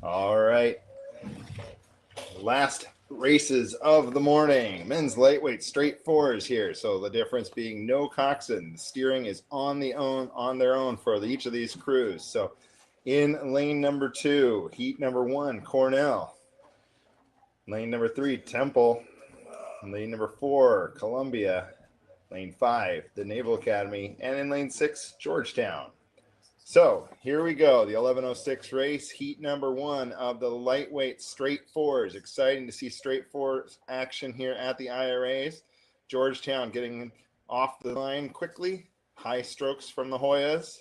All right. Last races of the morning. Men's lightweight straight fours here. So the difference being no coxswain. The steering is on their own for each of these crews. So in lane number 2, heat number 1, Cornell. Lane number 3, Temple. Lane number 4, Columbia. Lane 5, the Naval Academy. And in lane 6, Georgetown. So here we go, the 11:06 race, heat number 1 of the lightweight straight fours. Exciting to see straight fours action here at the IRAs. Georgetown getting off the line quickly. High strokes from the Hoyas.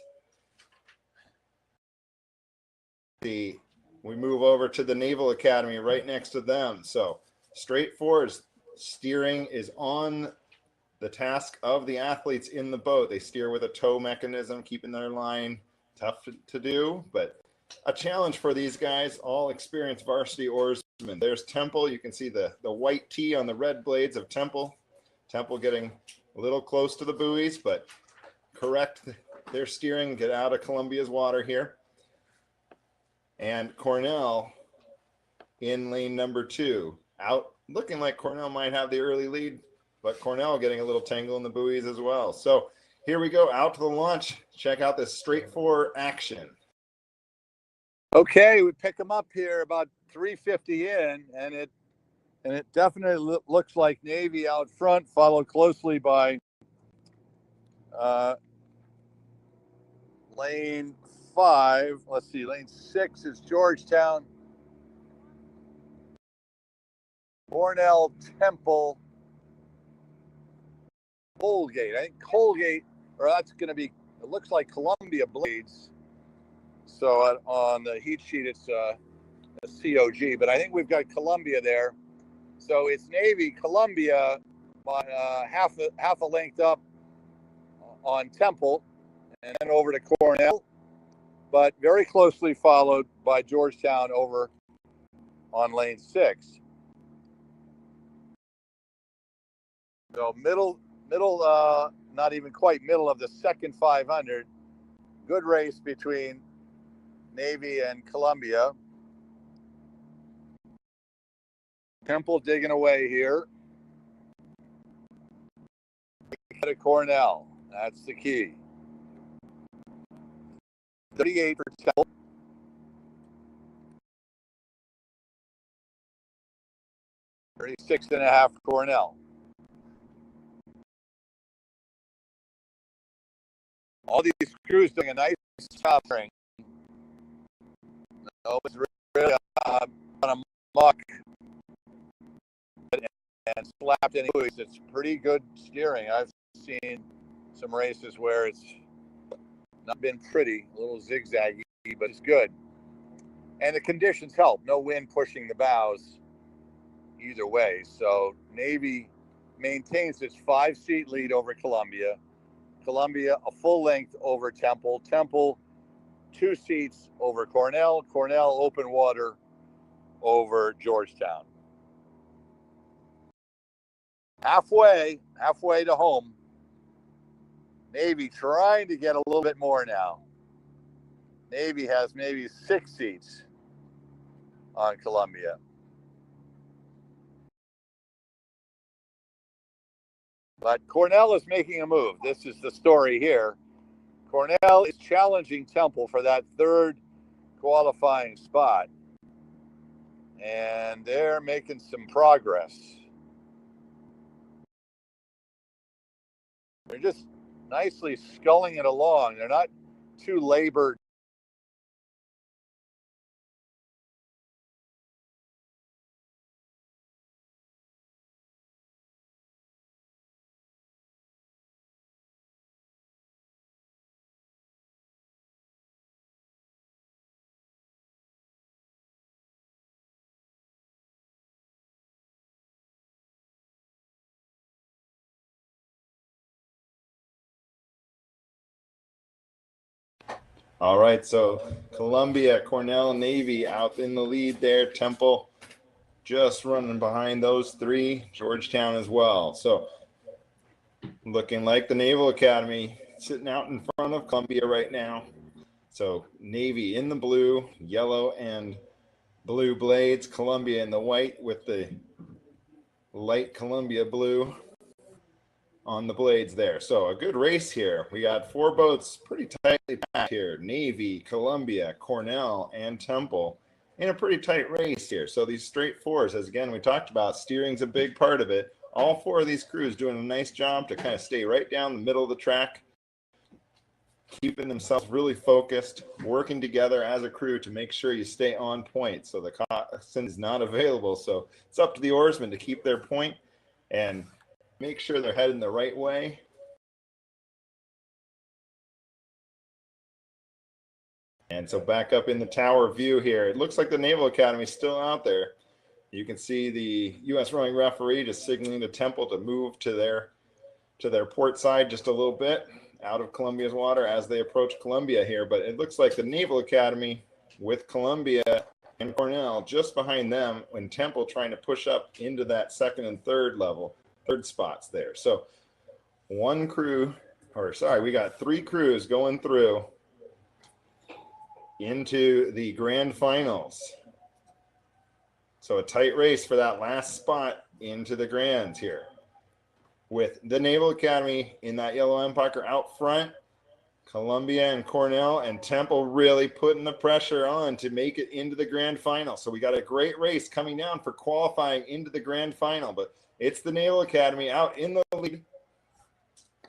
We move over to the Naval Academy right next to them. So straight fours, steering is on the task of the athletes in the boat. They steer with a tow mechanism, keeping their line. Tough to do, but a challenge for these guys, all experienced varsity oarsmen. There's Temple. You can see the white T on the red blades of Temple. Temple getting a little close to the buoys, but correct their steering, get out of Columbia's water here. And Cornell in lane number 2. Out, looking like Cornell might have the early lead, but Cornell getting a little tangle in the buoys as well. So here we go, out to the launch. Check out this straight four action. Okay, we pick them up here about 350 in, and it definitely looks like Navy out front, followed closely by lane 5. Let's see, lane 6 is Georgetown, Cornell, Temple, Colgate. I think Colgate, or that's going to be, it looks like Columbia blades. So on the heat sheet, it's a COG, but I think we've got Columbia there. So it's Navy, Columbia, by half a length up on Temple, and then over to Cornell, but very closely followed by Georgetown over on lane 6. So middle, not even quite middle of the second 500. Good race between Navy and Columbia. Temple digging away here. To Cornell. That's the key. 38 for Temple. 36.5 for Cornell. All these crews doing a nice job. No, it's really on a muck and slapped in buoys. It's pretty good steering. I've seen some races where it's not been pretty, a little zigzaggy, but it's good. And the conditions help. No wind pushing the bows either way. So Navy maintains its 5-seat lead over Columbia. Columbia a full length over Temple. Temple 2 seats over Cornell. Cornell open water over Georgetown. Halfway to home. Navy trying to get a little bit more now. Navy has maybe 6 seats on Columbia. But Cornell is making a move. This is the story here. Cornell is challenging Temple for that 3rd qualifying spot. And they're making some progress. They're just nicely sculling it along. They're not too labored. All right, so Columbia, Cornell, Navy out in the lead there. Temple just running behind those 3. Georgetown as well. So looking like the Naval Academy sitting out in front of Columbia right now. So Navy in the blue, yellow, and blue blades, Columbia in the white with the light Columbia blue on the blades there. So a good race here. We got 4 boats pretty tightly packed here. Navy, Columbia, Cornell, and Temple in a pretty tight race here. So these straight fours, as again we talked about, steering's a big part of it. All 4 of these crews doing a nice job to kind of stay right down the middle of the track, keeping themselves really focused, working together as a crew to make sure you stay on point. So the coxswain is not available. So it's up to the oarsmen to keep their point and make sure they're heading the right way. And so back up in the tower view here, it looks like the Naval Academy is still out there. You can see the U.S. rowing referee just signaling to Temple to move to their port side just a little bit out of Columbia's water as they approach Columbia here. But it looks like the Naval Academy with Columbia and Cornell just behind them, and Temple trying to push up into that second and third spots there. So we got 3 crews going through into the grand finals. So a tight race for that last spot into the grands here, with the Naval Academy in that yellow empire out front, Columbia and Cornell and Temple really putting the pressure on to make it into the grand final. So we got a great race coming down for qualifying into the grand final, but it's the Naval Academy out in the lead.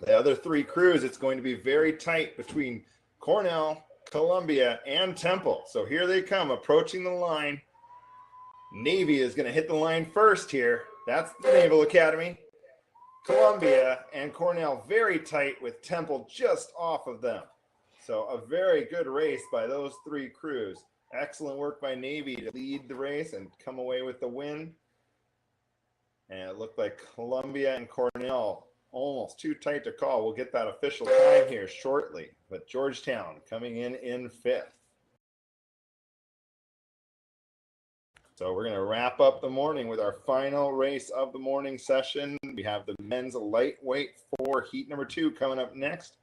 The other 3 crews, it's going to be very tight between Cornell, Columbia, and Temple. So here they come, approaching the line. Navy is going to hit the line first here. That's the Naval Academy. Columbia and Cornell very tight with Temple just off of them. So a very good race by those 3 crews. Excellent work by Navy to lead the race and come away with the win. And it looked like Columbia and Cornell almost too tight to call. We'll get that official time here shortly. But Georgetown coming in 5th. So we're going to wrap up the morning with our final race of the morning session. We have the men's lightweight for heat number 2 coming up next.